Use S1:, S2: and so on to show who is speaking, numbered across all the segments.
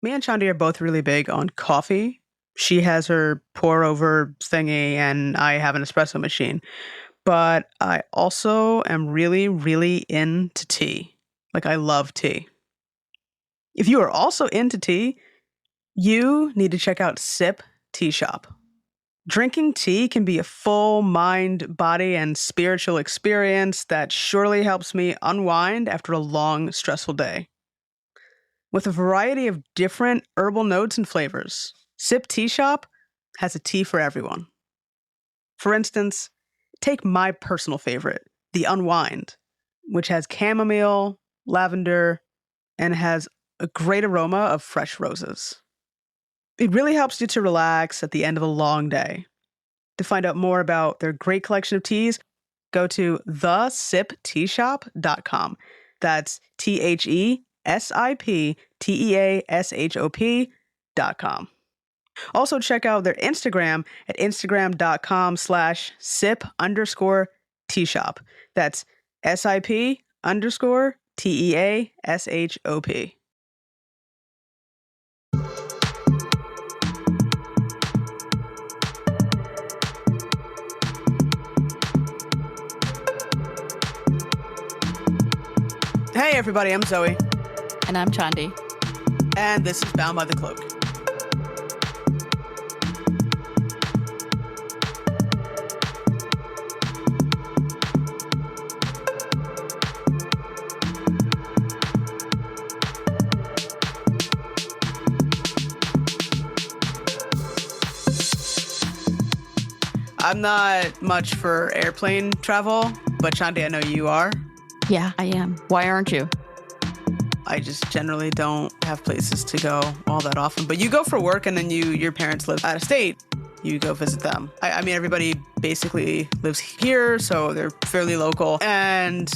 S1: Me and Chandi are both really big on coffee. She has her pour over thingy, and I have an espresso machine. But I also am really, really into tea. Like, I love tea. If you are also into tea, you need to check out Sip Tea Shop. Drinking tea can be a full mind, body, and spiritual experience that surely helps me unwind after a long, stressful day. With a variety of different herbal notes and flavors, Sip Tea Shop has a tea for everyone. For instance, take my personal favorite, the Unwind, which has chamomile, lavender, and has a great aroma of fresh roses. It really helps you to relax at the end of a long day. To find out more about their great collection of teas, go to thesipteashop.com. That's TheSipteashop.com. Also check out their Instagram at instagram.com/sip_teashop. That's SIP_TEASHOP. Hey everybody, I'm Zoe.
S2: And I'm Chandi.
S1: And this is Bound by the Cloak. I'm not much for airplane travel, but Chandi, I know you are.
S2: Yeah, I am. Why aren't you?
S1: I just generally don't have places to go all that often. But you go for work, and then your parents live out of state. You go visit them. I mean, everybody basically lives here, so they're fairly local. And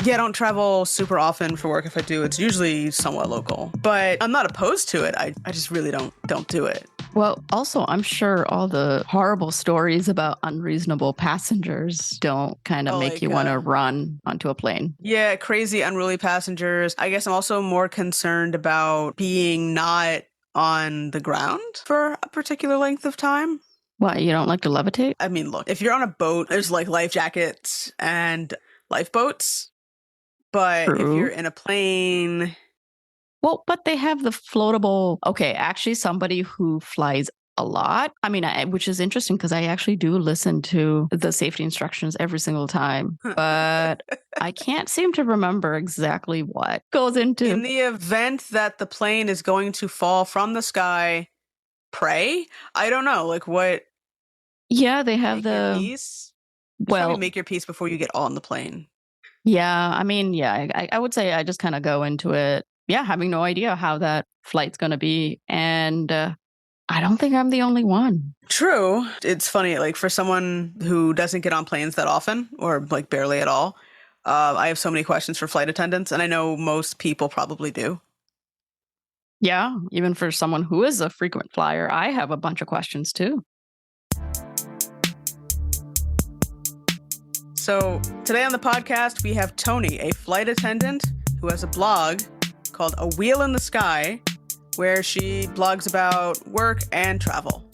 S1: yeah, I don't travel super often for work. If I do, it's usually somewhat local. But I'm not opposed to it. I just really don't do it.
S2: Well, also, I'm sure all the horrible stories about unreasonable passengers don't kind of make you want to run onto a plane.
S1: Yeah, crazy, unruly passengers. I guess I'm also more concerned about being not on the ground for a particular length of time.
S2: What, you don't like to levitate?
S1: I mean, look, if you're on a boat, there's like life jackets and lifeboats. But
S2: True.
S1: If you're in a plane...
S2: Well, but they have the floatable... Okay, actually, somebody who flies a lot. I mean, which is interesting because I actually do listen to the safety instructions every single time. But I can't seem to remember exactly what goes into...
S1: In the event that the plane is going to fall from the sky, pray? I don't know. Like what...
S2: Yeah, they have
S1: Your peace?
S2: Well,
S1: make your peace before you get on the plane.
S2: Yeah, I mean, yeah, I would say I just kind of go into it, having no idea how that flight's going to be. And I don't think I'm the only one.
S1: True. It's funny, like for someone who doesn't get on planes that often or like barely at all, I have so many questions for flight attendants, and I know most people probably do.
S2: Yeah, even for someone who is a frequent flyer, I have a bunch of questions too.
S1: So today on the podcast, we have Toni, a flight attendant who has a blog called A Wheel in the Sky, where she blogs about work and travel.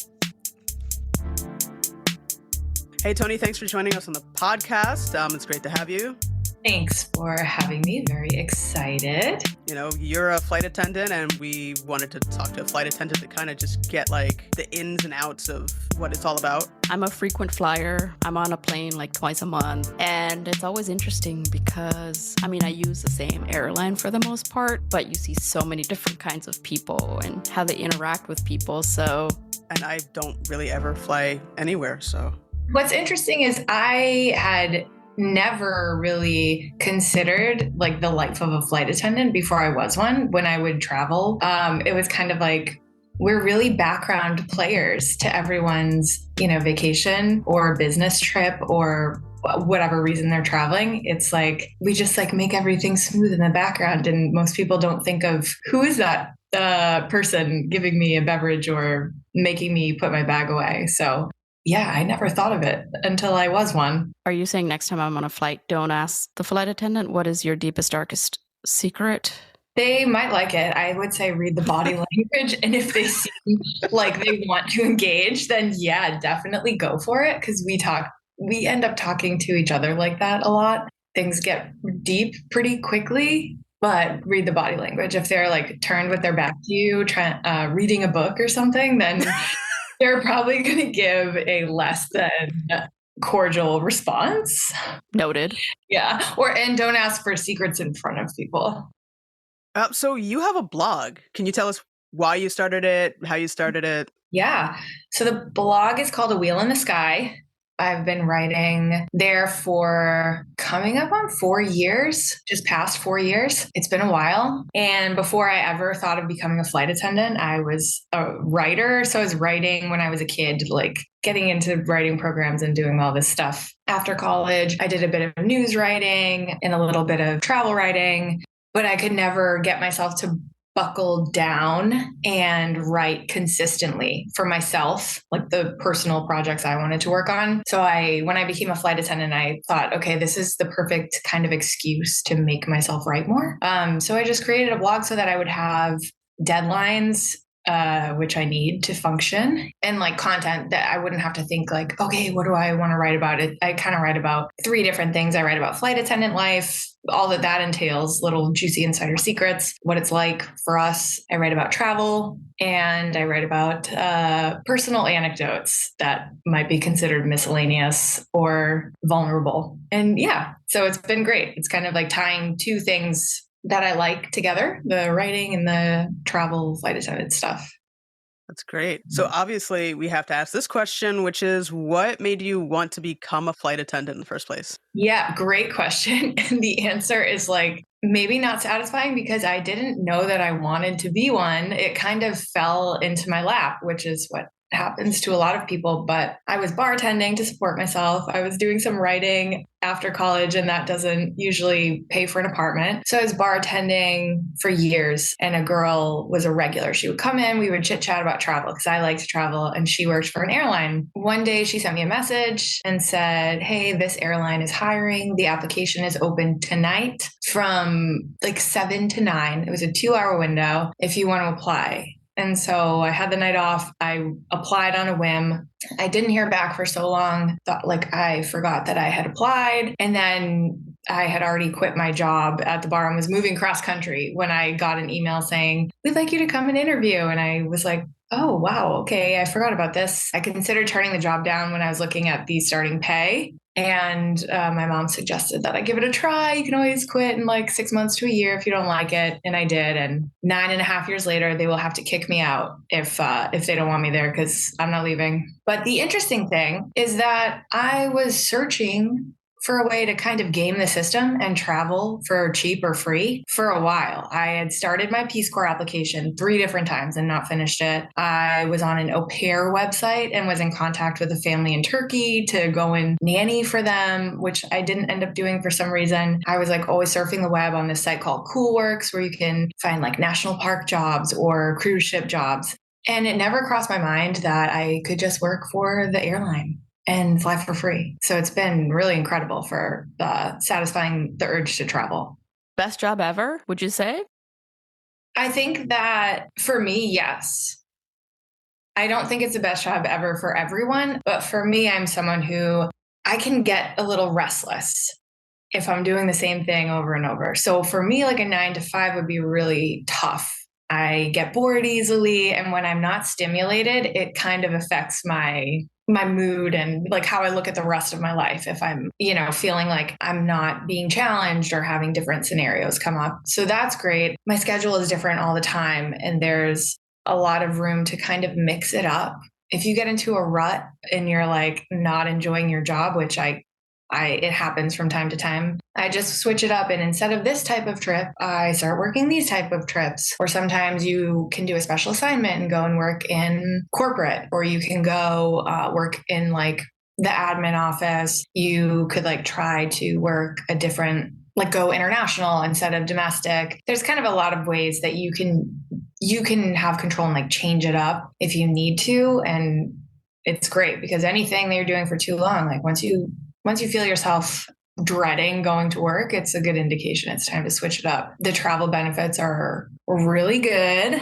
S1: Hey, Toni, thanks for joining us on the podcast. It's great to have you.
S3: Thanks for having me. Very excited.
S1: You know, you're a flight attendant, and we wanted to talk to a flight attendant to kind of just get like the ins and outs of what it's all about.
S2: I'm a frequent flyer. I'm on a plane like twice a month. And it's always interesting because, I mean, I use the same airline for the most part, but you see so many different kinds of people and how they interact with people. So,
S1: and I don't really ever fly anywhere. So
S3: what's interesting is I had never really considered like the life of a flight attendant before I was one. When I would travel, it was kind of like we're really background players to everyone's, vacation or business trip or whatever reason they're traveling. It's like we just like make everything smooth in the background, and most people don't think of who is that person giving me a beverage or making me put my bag away. So yeah, I never thought of it until I was one.
S2: Are you saying next time I'm on a flight, don't ask the flight attendant what is your deepest, darkest secret?
S3: They might like it. I would say read the body language. And if they seem like they want to engage, then yeah, definitely go for it. Cause we end up talking to each other like that a lot. Things get deep pretty quickly, but read the body language. If they're like turned with their back to you, reading a book or something, then they're probably going to give a less than cordial response.
S2: Noted.
S3: Yeah. And don't ask for secrets in front of people.
S1: So you have a blog. Can you tell us why you started it, how you started it?
S3: Yeah. So the blog is called A Wheel in the Sky. I've been writing there for coming up on 4 years, just past 4 years. It's been a while. And before I ever thought of becoming a flight attendant, I was a writer. So I was writing when I was a kid, like getting into writing programs and doing all this stuff. After college, I did a bit of news writing and a little bit of travel writing, but I could never get myself to buckle down and write consistently for myself, like the personal projects I wanted to work on. So when I became a flight attendant, I thought, okay, this is the perfect kind of excuse to make myself write more. So I just created a blog so that I would have deadlines, which I need to function, and like content that I wouldn't have to think like, okay, what do I want to write about? I kind of write about 3 different things. I write about flight attendant life, all that entails, little juicy insider secrets, what it's like for us. I write about travel, and I write about personal anecdotes that might be considered miscellaneous or vulnerable. And yeah, so it's been great. It's kind of like tying 2 things that I like together, the writing and the travel flight attendant stuff.
S1: That's great. So obviously we have to ask this question, which is, what made you want to become a flight attendant in the first place?
S3: Yeah, great question. And the answer is like, maybe not satisfying, because I didn't know that I wanted to be one. It kind of fell into my lap, which is what happens to a lot of people. But I was bartending to support myself. I was doing some writing after college, and that doesn't usually pay for an apartment. So I was bartending for years, and a girl was a regular. She would come in, we would chit chat about travel because I like to travel, and she worked for an airline. One day she sent me a message and said, hey, this airline is hiring. The application is open tonight from like 7 to 9. It was a 2-hour window if you want to apply. And so I had the night off. I applied on a whim. I didn't hear back for so long, thought like I forgot that I had applied. And then I had already quit my job at the bar and was moving cross country when I got an email saying, we'd like you to come and interview. And I was like, oh, wow, okay, I forgot about this. I considered turning the job down when I was looking at the starting pay. And my mom suggested that I give it a try. You can always quit in like 6 months to a year if you don't like it. And I did. And 9.5 years later, they will have to kick me out if they don't want me there, because I'm not leaving. But the interesting thing is that I was searching for a way to kind of game the system and travel for cheap or free for a while. I had started my Peace Corps application 3 different times and not finished it. I was on an au pair website and was in contact with a family in Turkey to go and nanny for them, which I didn't end up doing for some reason. I was like always surfing the web on this site called Coolworks, where you can find like national park jobs or cruise ship jobs. And it never crossed my mind that I could just work for the airline and fly for free. So it's been really incredible for satisfying the urge to travel.
S2: Best job ever, would you say?
S3: I think that for me, yes. I don't think it's the best job ever for everyone, but for me, I'm someone who I can get a little restless if I'm doing the same thing over and over. So for me, like a 9 to 5 would be really tough. I get bored easily. And when I'm not stimulated, it kind of affects my mood and like how I look at the rest of my life if I'm, feeling like I'm not being challenged or having different scenarios come up. So that's great. My schedule is different all the time, and there's a lot of room to kind of mix it up. If you get into a rut and you're like not enjoying your job, which it happens from time to time, I just switch it up. And instead of this type of trip, I start working these type of trips. Or sometimes you can do a special assignment and go and work in corporate, or you can go work in like the admin office. You could like try to work a different, like go international instead of domestic. There's kind of a lot of ways that you can have control and like change it up if you need to. And it's great because anything that you're doing for too long, like once you feel yourself dreading going to work, it's a good indication it's time to switch it up. The travel benefits are really good.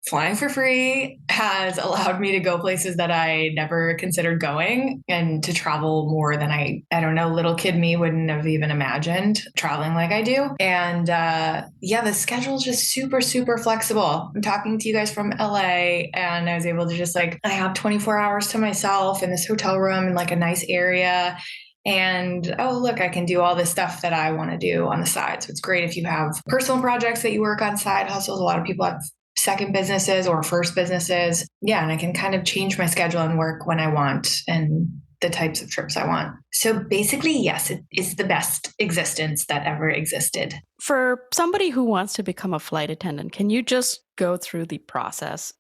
S3: Flying for free has allowed me to go places that I never considered going and to travel more than I don't know, little kid me wouldn't have even imagined traveling like I do. And the schedule is just super, super flexible. I'm talking to you guys from LA and I was able to just I have 24 hours to myself in this hotel room in like a nice area. And oh, look, I can do all this stuff that I want to do on the side. So it's great if you have personal projects that you work on, side hustles. A lot of people have second businesses or first businesses. Yeah. And I can kind of change my schedule and work when I want and the types of trips I want. So basically, yes, it is the best existence that ever existed.
S2: For somebody who wants to become a flight attendant, can you just go through the process?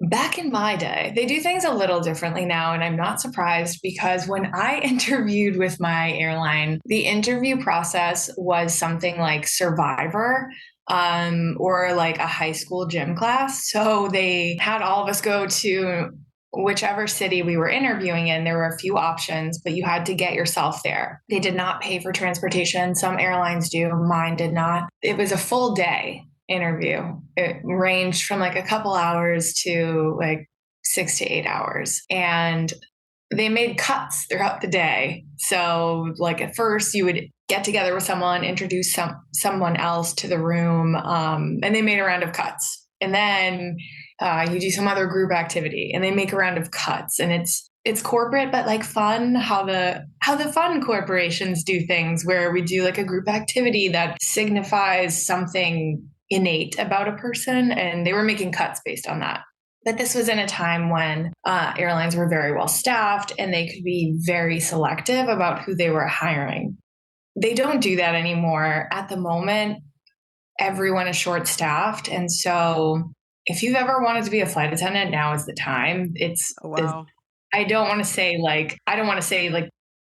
S3: Back in my day, they do things a little differently now, and I'm not surprised because when I interviewed with my airline, the interview process was something like Survivor, or like a high school gym class. So they had all of us go to whichever city we were interviewing in. There were a few options, but you had to get yourself there. They did not pay for transportation. Some airlines do, mine did not. It was a full day interview. It ranged from like a couple hours to like 6 to 8 hours. And they made cuts throughout the day. So like at first you would get together with someone, introduce someone else to the room, and they made a round of cuts. And then you do some other group activity and they make a round of cuts. And it's corporate, but like fun, how the fun corporations do things, where we do like a group activity that signifies something innate about a person. And they were making cuts based on that. But this was in a time when airlines were very well staffed and they could be very selective about who they were hiring. They don't do that anymore. At the moment, everyone is short staffed. And so if you've ever wanted to be a flight attendant, now is the time. I don't want to say like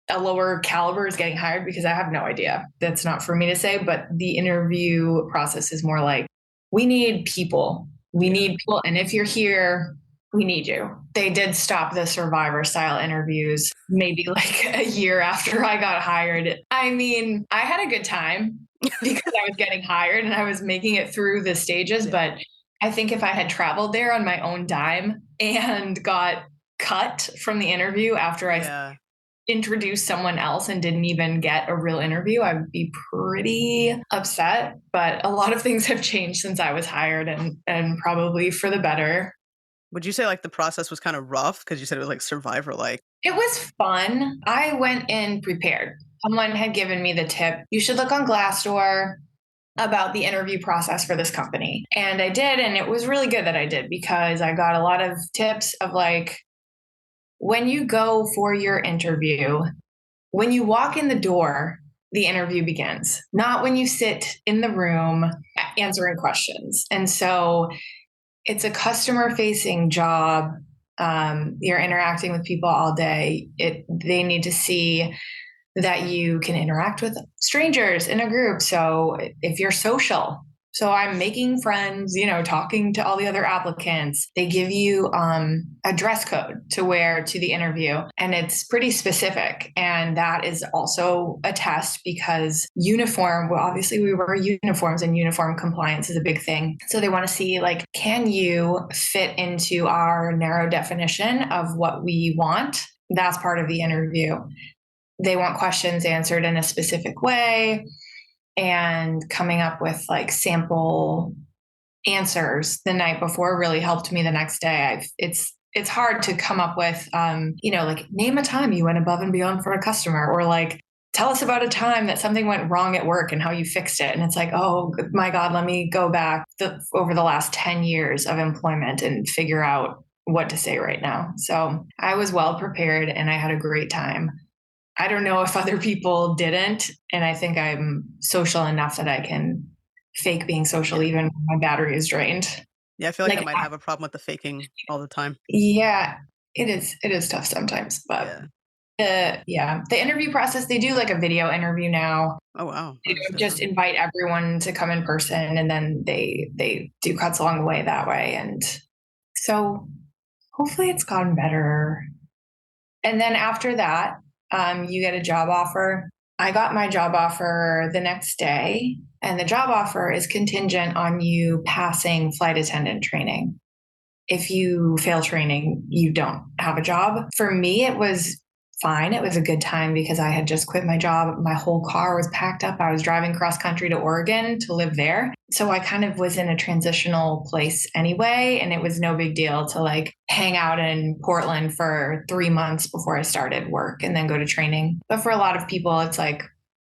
S3: a lower caliber is getting hired because I have no idea. That's not for me to say, but the interview process is more like, we need people. We need people. And if you're here, we need you. They did stop the Survivor style interviews maybe like a year after I got hired. I mean, I had a good time because I was getting hired and I was making it through the stages. But I think if I had traveled there on my own dime and got cut from the interview after I introduced someone else and didn't even get a real interview, I would be pretty upset. But a lot of things have changed since I was hired and probably for the better.
S1: Would you say like the process was kind of rough? Because you said it was like Survivor-like.
S3: It was fun. I went in prepared. Someone had given me the tip, you should look on Glassdoor about the interview process for this company. And I did, and it was really good that I did because I got a lot of tips of like, when you go for your interview, when you walk in the door, the interview begins, not when you sit in the room answering questions. And so it's a customer-facing job. You're interacting with people all day. They need to see that you can interact with strangers in a group. So if you're social, so I'm making friends, talking to all the other applicants. They give you a dress code to wear to the interview, and it's pretty specific. And that is also a test because obviously we wear uniforms and uniform compliance is a big thing. So they want to see like, can you fit into our narrow definition of what we want? That's part of the interview. They want questions answered in a specific way. And coming up with like sample answers the night before really helped me the next day. It's hard to come up with, like name a time you went above and beyond for a customer, or like tell us about a time that something went wrong at work and how you fixed it. And it's like, oh my God, let me go back over the last 10 years of employment and figure out what to say right now. So I was well prepared and I had a great time. I don't know if other people didn't. And I think I'm social enough that I can fake being social even when my battery is drained.
S1: Yeah, I feel like I might have a problem with the faking all the time.
S3: Yeah, it is tough sometimes. But the interview process, they do like a video interview now.
S1: Oh, wow.
S3: They don't just invite everyone to come in person, and then they do cuts along the way that way. And so hopefully it's gotten better. And then after that, you get a job offer. I got my job offer the next day, and the job offer is contingent on you passing flight attendant training. If you fail training, you don't have a job. For me, it was fine. It was a good time because I had just quit my job. My whole car was packed up. I was driving cross country to Oregon to live there. So I kind of was in a transitional place anyway. And it was no big deal to like hang out in Portland for 3 months before I started work and then go to training. But for a lot of people, it's like,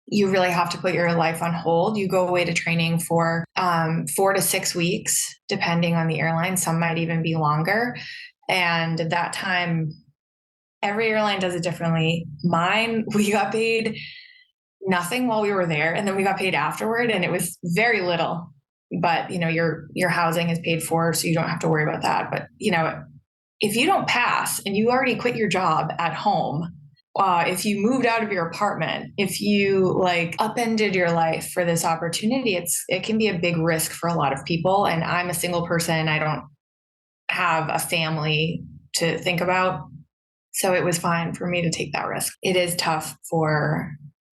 S3: you really have to put your life on hold. You go away to training for 4 to 6 weeks, depending on the airline. Some might even be longer. And at that time, every airline does it differently. Mine, we got paid nothing while we were there, and then we got paid afterward, and it was very little. But your housing is paid for, so you don't have to worry about that. But if you don't pass and you already quit your job at home, if you moved out of your apartment, if you like upended your life for this opportunity, it can be a big risk for a lot of people. And I'm a single person. I don't have a family to think about. So it was fine for me to take that risk. It is tough for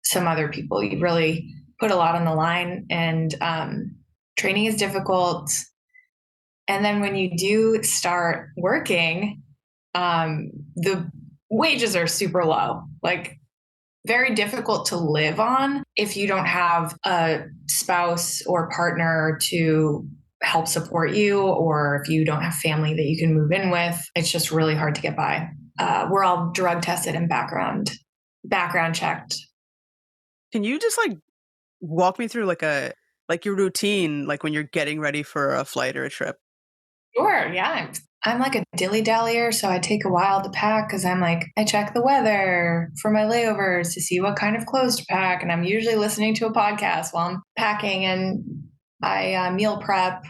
S3: some other people. You really put a lot on the line, and training is difficult. And then when you do start working, the wages are super low, like very difficult to live on if you don't have a spouse or partner to help support you, or if you don't have family that you can move in with. It's just really hard to get by. We're all drug tested and background checked.
S1: Can you just like walk me through like your routine, like when you're getting ready for a flight or a trip?
S3: Sure, yeah. I'm like a dilly-dallyer, so I take a while to pack because I'm like, I check the weather for my layovers to see what kind of clothes to pack. And I'm usually listening to a podcast while I'm packing, and I meal prep.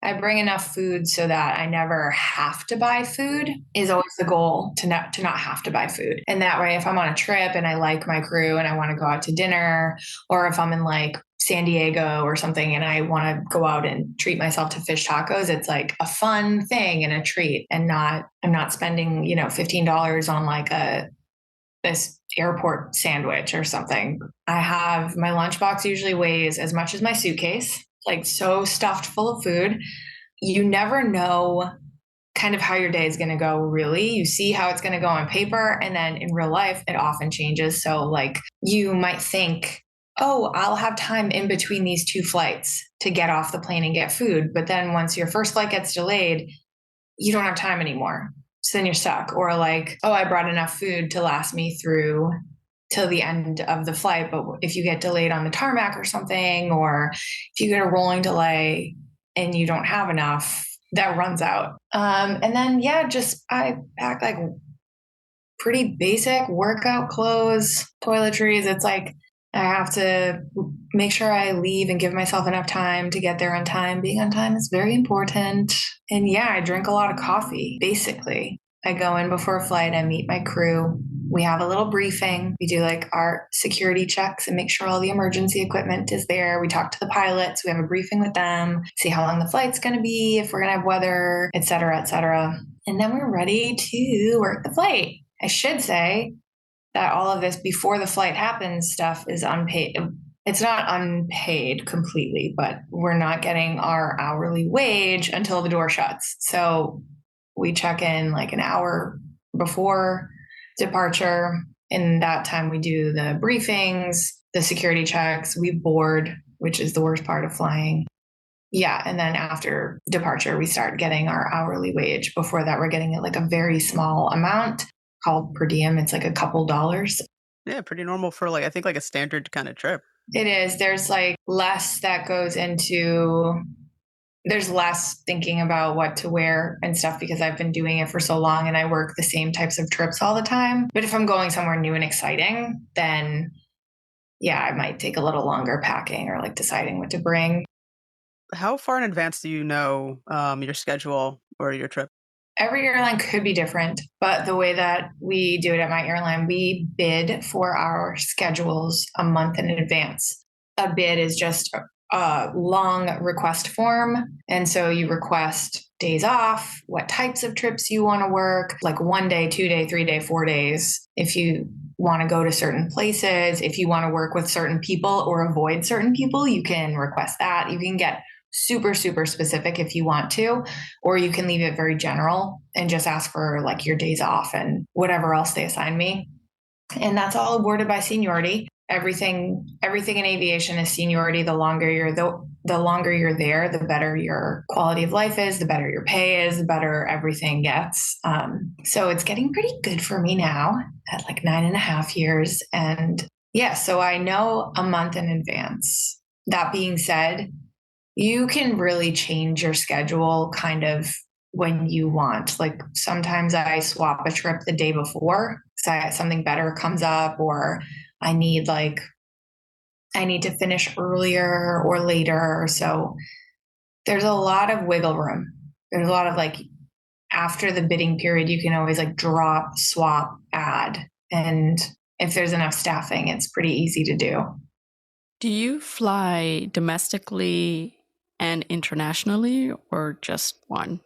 S3: I bring enough food so that I never have to buy food is always the goal, to not have to buy food. And that way, if I'm on a trip and I like my crew and I want to go out to dinner, or if I'm in like San Diego or something and I want to go out and treat myself to fish tacos, it's like a fun thing and a treat, and I'm not spending, $15 on like this airport sandwich or something. I have my lunchbox usually weighs as much as my suitcase, like so stuffed full of food. You never know kind of how your day is going to go, really. You see how it's going to go on paper, and then in real life, it often changes. So like you might think, oh, I'll have time in between these 2 flights to get off the plane and get food. But then once your first flight gets delayed, you don't have time anymore. So then you're stuck. Or like, oh, I brought enough food to last me through till the end of the flight. But if you get delayed on the tarmac or something, or if you get a rolling delay and you don't have enough, that runs out. And then, I pack like pretty basic workout clothes, toiletries. It's like, I have to make sure I leave and give myself enough time to get there on time. Being on time is very important. And I drink a lot of coffee, basically. I go in before a flight, I meet my crew. We have a little briefing. We do like our security checks and make sure all the emergency equipment is there. We talk to the pilots. We have a briefing with them, see how long the flight's going to be, if we're going to have weather, et cetera, et cetera. And then we're ready to work the flight. I should say that all of this before the flight happens stuff is unpaid. It's not unpaid completely, but we're not getting our hourly wage until the door shuts. So we check in like an hour before departure. In that time, we do the briefings, the security checks, we board, which is the worst part of flying. Yeah. And then after departure, we start getting our hourly wage. Before that, we're getting it like a very small amount called per diem. It's like a couple dollars.
S1: Yeah, pretty normal for like, I think like a standard kind of trip.
S3: It is. There's like less that goes into, there's less thinking about what to wear and stuff because I've been doing it for so long and I work the same types of trips all the time. But if I'm going somewhere new and exciting, then I might take a little longer packing or like deciding what to bring.
S1: How far in advance do you know your schedule or your trip?
S3: Every airline could be different, but the way that we do it at my airline, we bid for our schedules a month in advance. A bid is just a long request form. And so you request days off, what types of trips you want to work, like 1 day, 2 day, 3 day, 4 days. If you want to go to certain places, if you want to work with certain people or avoid certain people, you can request that. You can get super, super specific if you want to, or you can leave it very general and just ask for like your days off and whatever else they assign me. And that's all awarded by seniority. Everything in aviation is seniority. The longer you're there, the better your quality of life is, the better your pay is, the better everything gets. So it's getting pretty good for me now at like 9.5 years. And yeah, so I know a month in advance. That being said, you can really change your schedule kind of when you want. Like sometimes I swap a trip the day before because something better comes up, or I need to finish earlier or later. So there's a lot of wiggle room. There's a lot of like after the bidding period, you can always like drop, swap, add. And if there's enough staffing, it's pretty easy to do.
S2: Do you fly domestically and internationally or just one?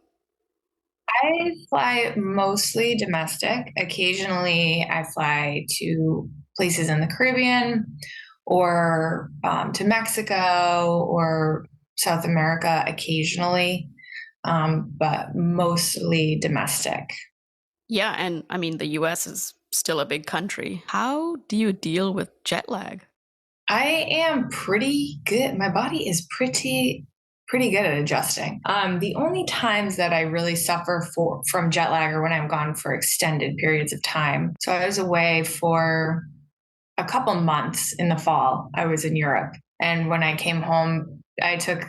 S3: I fly mostly domestic. Occasionally, I fly to places in the Caribbean or to Mexico or South America occasionally, but mostly domestic.
S2: Yeah, and I mean, the US is still a big country. How do you deal with jet lag?
S3: I am pretty good. My body is pretty good at adjusting. The only times that I really suffer from jet lag are when I'm gone for extended periods of time. So I was away for a couple months in the fall. I was in Europe. And when I came home, I took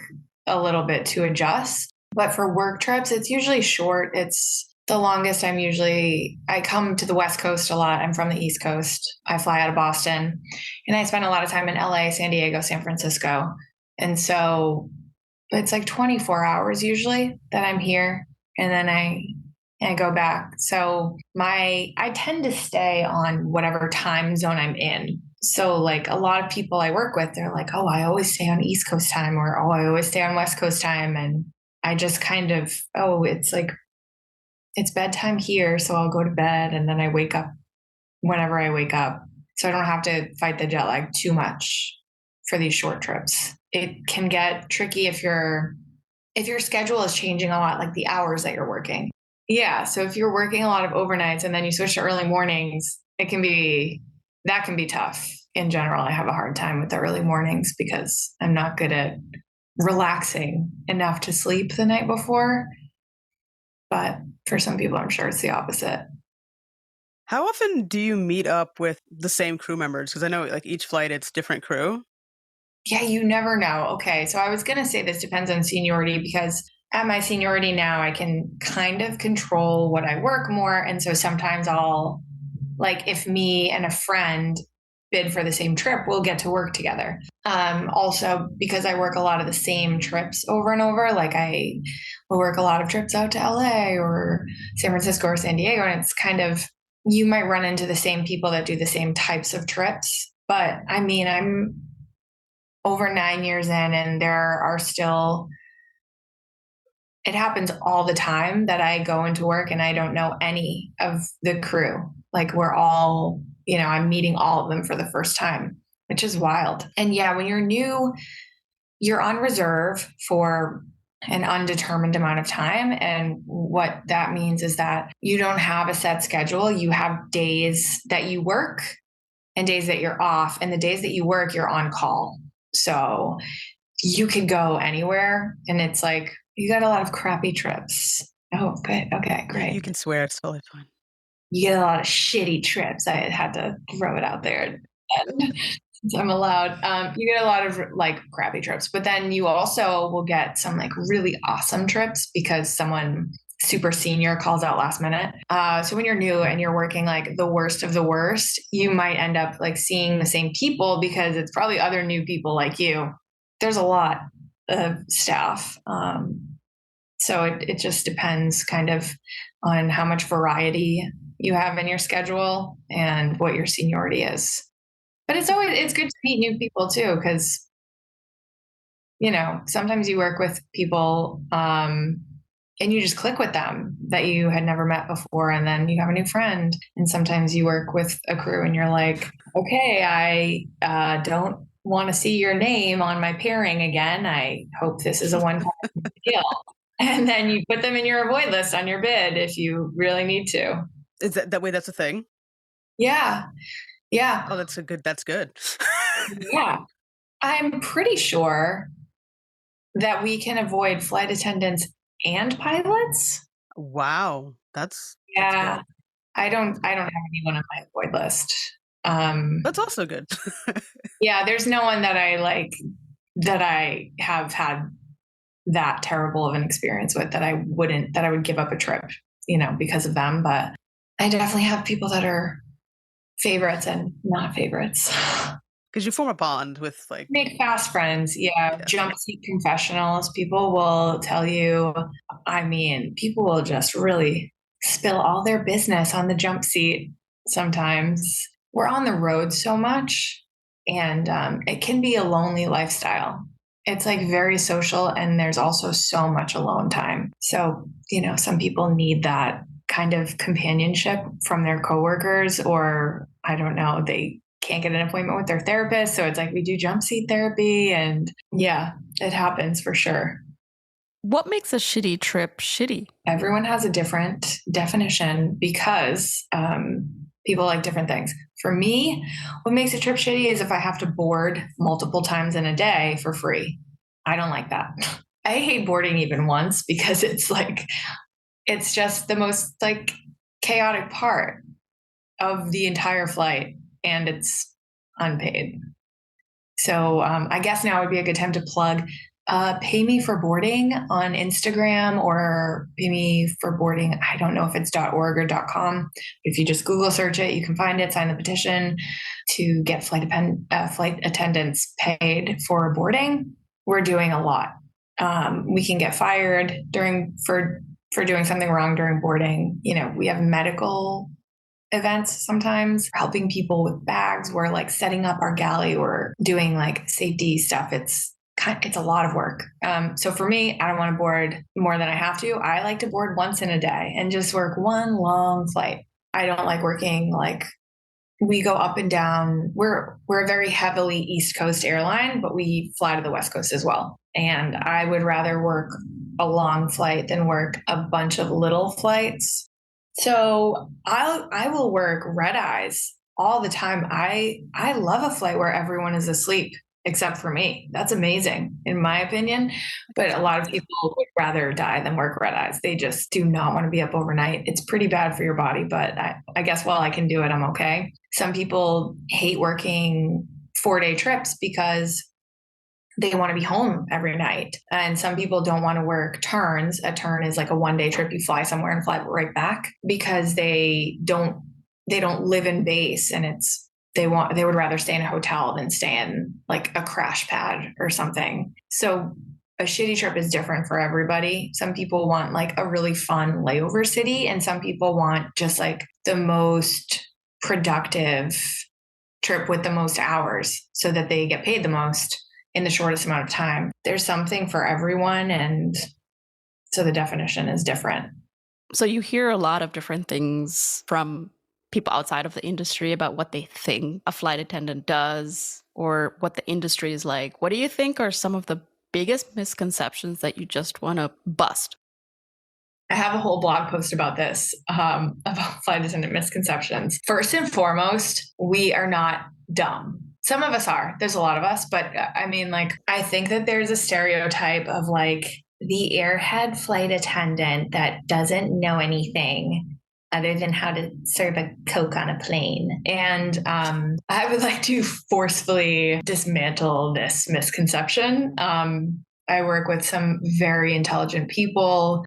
S3: a little bit to adjust. But for work trips, it's usually short. It's the longest I come to the West Coast a lot. I'm from the East Coast. I fly out of Boston. And I spend a lot of time in LA, San Diego, San Francisco. And so it's like 24 hours usually that I'm here. And then I go back. So I tend to stay on whatever time zone I'm in. So like a lot of people I work with, they're like, oh, I always stay on East Coast time, or, oh, I always stay on West Coast time. And I just kind of, it's like, it's bedtime here. So I'll go to bed and then I wake up whenever I wake up. So I don't have to fight the jet lag too much for these short trips. It can get tricky if your schedule is changing a lot, like the hours that you're working. Yeah. So if you're working a lot of overnights and then you switch to early mornings, that can be tough. In general, I have a hard time with the early mornings because I'm not good at relaxing enough to sleep the night before. But for some people, I'm sure it's the opposite.
S1: How often do you meet up with the same crew members? Because I know like each flight, it's different crew.
S3: Yeah, you never know. Okay, so I was going to say this depends on seniority because at my seniority now, I can kind of control what I work more. And so sometimes I'll, like, if me and a friend bid for the same trip, we'll get to work together. Also, because I work a lot of the same trips over and over, like I will work a lot of trips out to LA or San Francisco or San Diego. And it's kind of, you might run into the same people that do the same types of trips. But I mean, I'm over 9 years in and there are still, it happens all the time that I go into work and I don't know any of the crew. Like we're all, I'm meeting all of them for the first time, which is wild. And yeah, when you're new, you're on reserve for an undetermined amount of time. And what that means is that you don't have a set schedule. You have days that you work and days that you're off. And the days that you work, you're on call. So you could go anywhere. And it's like, you got a lot of crappy trips. Oh, good. Okay, great.
S1: You can swear, it's totally fine.
S3: You get a lot of shitty trips. I had to throw it out there. And since I'm allowed, you get a lot of like crappy trips, but then you also will get some like really awesome trips because someone super senior calls out last minute. So when you're new and you're working like the worst of the worst, you might end up like seeing the same people because it's probably other new people like you. There's a lot of staff. So it just depends kind of on how much variety you have in your schedule and what your seniority is. But it's good to meet new people too, because, sometimes you work with people and you just click with them that you had never met before. And then you have a new friend. And sometimes you work with a crew and you're like, okay, I don't want to see your name on my pairing again. I hope this is a one-time deal. And then you put them in your avoid list on your bid if you really need to.
S1: Is that way? That's a thing?
S3: Yeah. Yeah.
S1: Oh, that's good.
S3: Yeah. I'm pretty sure that we can avoid flight attendants and pilots.
S1: Wow. That's
S3: Yeah.
S1: good.
S3: I don't have anyone on my avoid list.
S1: That's also good.
S3: Yeah, there's no one that I have had that terrible of an experience with that I would give up a trip, because of them. But I definitely have people that are favorites and not favorites.
S1: Because you form a bond with
S3: Make fast friends. Yeah. Jump seat confessionals. People will tell you, people will just really spill all their business on the jump seat sometimes. We're on the road so much, and it can be a lonely lifestyle. It's very social, and there's also so much alone time. So, some people need that kind of companionship from their coworkers, or I don't know, they can't get an appointment with their therapist. So it's we do jump seat therapy, and yeah, it happens for sure.
S2: What makes a shitty trip shitty?
S3: Everyone has a different definition because people like different things. For me, what makes a trip shitty is if I have to board multiple times in a day for free. I don't like that. I hate boarding even once because it's just the most chaotic part of the entire flight, and it's unpaid. So I guess now would be a good time to plug Pay Me for Boarding on Instagram, or Pay Me for Boarding. I don't know if it's .org or .com. If you just Google search it, you can find it. Sign the petition to get flight attendants paid for boarding. We're doing a lot. We can get fired for doing something wrong during boarding. We have medical events sometimes, helping people with bags. We're setting up our galley. We're doing safety stuff. It's a lot of work. So for me, I don't want to board more than I have to. I like to board once in a day and just work one long flight. I don't like working we go up and down. We're a very heavily East Coast airline, but we fly to the West Coast as well. And I would rather work a long flight than work a bunch of little flights. So I will work red eyes all the time. I love a flight where everyone is asleep except for me. That's amazing, in my opinion. But a lot of people would rather die than work red eyes. They just do not want to be up overnight. It's pretty bad for your body, but I guess while I can do it, I'm okay. Some people hate working 4-day trips because they want to be home every night. And some people don't want to work turns. A turn is a 1-day trip. You fly somewhere and fly right back, because they don't live in base, and they would rather stay in a hotel than stay in a crash pad or something. So a shitty trip is different for everybody. Some people want a really fun layover city, and some people want just the most productive trip with the most hours so that they get paid the most in the shortest amount of time. There's something for everyone, and so the definition is different.
S2: So you hear a lot of different things from people outside of the industry about what they think a flight attendant does or what the industry is like. What do you think are some of the biggest misconceptions that you just want to bust?
S3: I have a whole blog post about this, about flight attendant misconceptions. First and foremost, we are not dumb. Some of us are. There's a lot of us, but I think that there's a stereotype of the airhead flight attendant that doesn't know anything other than how to serve a Coke on a plane. And I would like to forcefully dismantle this misconception. I work with some very intelligent people.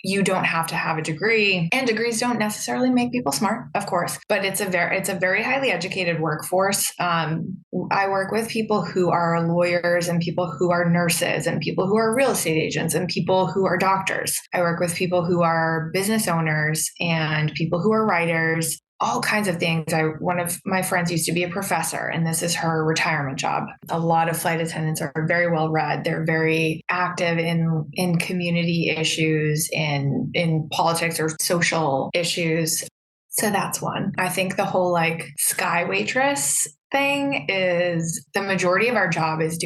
S3: You don't have to have a degree, and degrees don't necessarily make people smart, of course, but it's a very highly educated workforce. I work with people who are lawyers, and people who are nurses, and people who are real estate agents, and people who are doctors. I work with people who are business owners, and people who are writers. all kinds of things. One of my friends used to be a professor, and this is her retirement job. A lot of flight attendants are very well read. They're very active in community issues, in politics or social issues. So that's one. I think the whole like sky waitress thing is the majority of our job is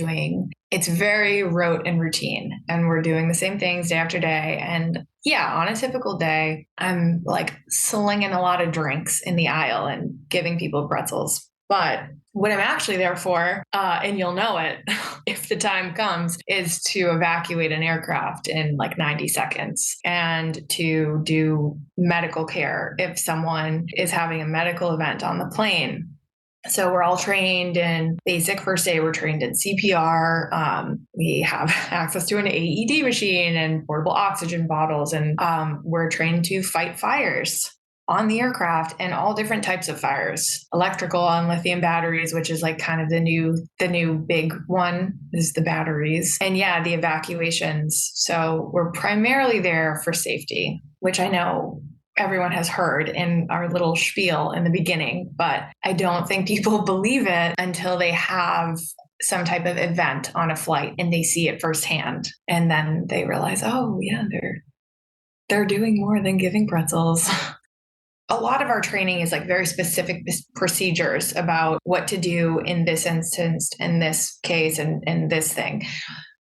S3: it's very rote and routine, and we're doing the same things day after day. And yeah, on a typical day, I'm like slinging a lot of drinks in the aisle and giving people pretzels. But what I'm actually there for, and you'll know it if the time comes, is to evacuate an aircraft in like 90 seconds and to do medical care if someone is having a medical event on the plane. So we're all trained in basic first aid. We're trained in CPR. We have access to an AED machine and portable oxygen bottles. And we're trained to fight fires on the aircraft, and all different types of fires, electrical and lithium batteries, which is like kind of the new big one is the batteries. And yeah, the evacuations. So we're primarily there for safety, which I know everyone has heard in our little spiel in the beginning, but I don't think people believe it until they have some type of event on a flight and they see it firsthand. And then they realize, oh yeah, they're doing more than giving pretzels. A lot of our training is like very specific procedures about what to do in this instance, in this case, and in this thing.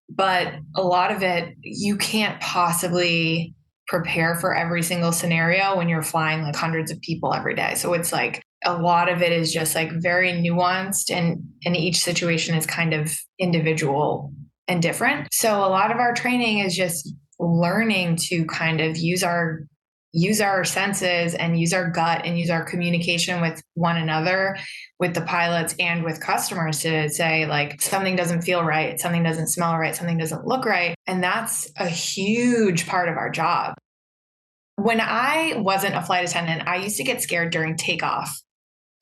S3: But a lot of it, you can't possibly prepare for every single scenario when you're flying like hundreds of people every day. So it's like a lot of it is just like very nuanced, and each situation is kind of individual and different. So a lot of our training is just learning to kind of use our senses and use our gut and use our communication with one another, with the pilots and with customers, to say like something doesn't feel right, something doesn't smell right, something doesn't look right. And that's a huge part of our job. When I wasn't a flight attendant, I used to get scared during takeoff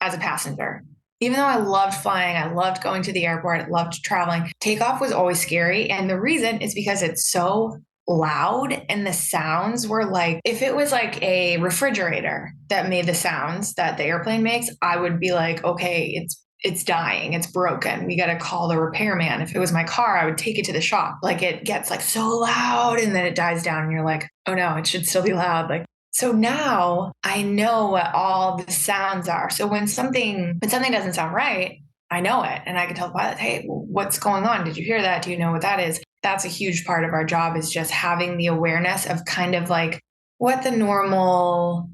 S3: as a passenger. Even though I loved flying, I loved going to the airport, I loved traveling, takeoff was always scary. And the reason is because it's so loud, and the sounds were like, if it was like a refrigerator that made the sounds that the airplane makes, I would be like, okay, it's dying, it's broken, we got to call the repairman. If it was my car, I would take it to the shop. Like it gets like so loud and then it dies down and you're like, oh no, it should still be loud. Like, so now I know what all the sounds are. So when something doesn't sound right, I know it, and I can tell the pilot, hey, what's going on? Did you hear that? Do you know what that is? That's a huge part of our job, is just having the awareness of kind of like what the normal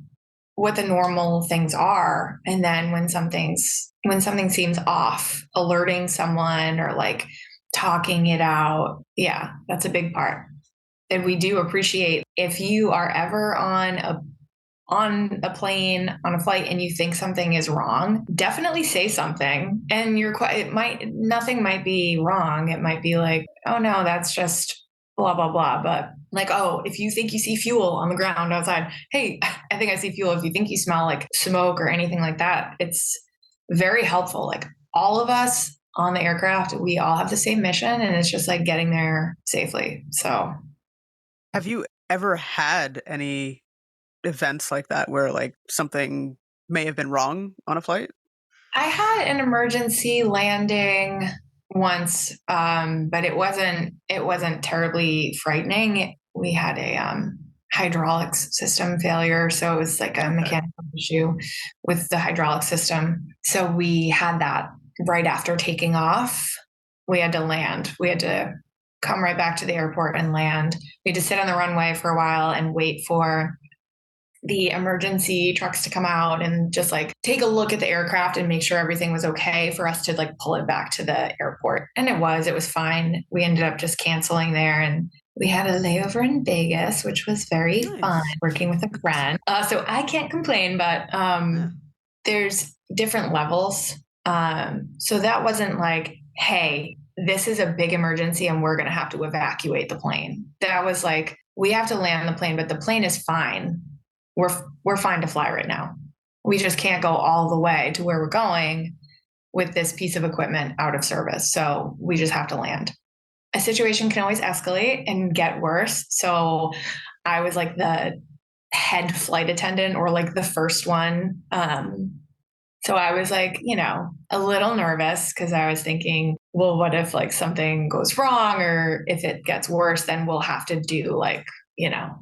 S3: things are. And then when something seems off, alerting someone or like talking it out. Yeah, that's a big part. And we do appreciate, if you are ever on a plane, on a flight, and you think something is wrong, definitely say something. And nothing might be wrong. It might be like, oh no, that's just blah, blah, blah. But like, oh, if you think you see fuel on the ground outside, hey, I think I see fuel. If you think you smell like smoke or anything like that, it's very helpful. Like all of us on the aircraft, we all have the same mission, and it's just like getting there safely. So
S1: have you ever had any events like that where like something may have been wrong on a flight?
S3: I had an emergency landing once, but it wasn't terribly frightening. We had a hydraulics system failure, so it was like a mechanical issue with the hydraulic system. So we had that right after taking off. We had to land. We had to come right back to the airport and land. We had to sit on the runway for a while and wait for the emergency trucks to come out and just like take a look at the aircraft and make sure everything was okay for us to like pull it back to the airport. And it was fine. We ended up just canceling there, and we had a layover in Vegas, which was very fun, working with a friend. So I can't complain, but there's different levels. So that wasn't like, hey, this is a big emergency and we're going to have to evacuate the plane. That was like, we have to land the plane, but the plane is fine. We're fine to fly right now. We just can't go all the way to where we're going with this piece of equipment out of service. So we just have to land. A situation can always escalate and get worse. So I was like the head flight attendant, or like the first one. So I was like, a little nervous because I was thinking, well, what if like something goes wrong, or if it gets worse, then we'll have to do like,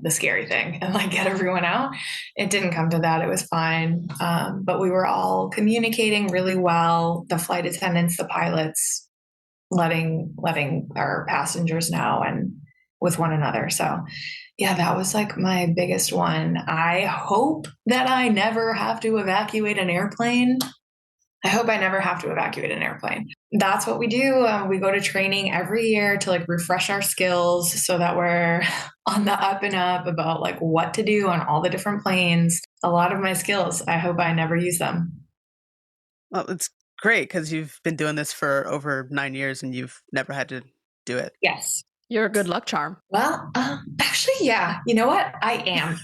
S3: the scary thing and like get everyone out. It didn't come to that. It was fine. But we were all communicating really well. The flight attendants, the pilots, letting our passengers know and with one another. So yeah, that was like my biggest one. I hope that I never have to evacuate an airplane. That's what we do. We go to training every year to like refresh our skills so that we're on the up and up about like what to do on all the different planes. A lot of my skills, I hope I never use them.
S1: Well, it's great because you've been doing this for over 9 years and you've never had to do it.
S3: Yes.
S2: You're a good luck charm.
S3: Well, actually, yeah. You know what? I am.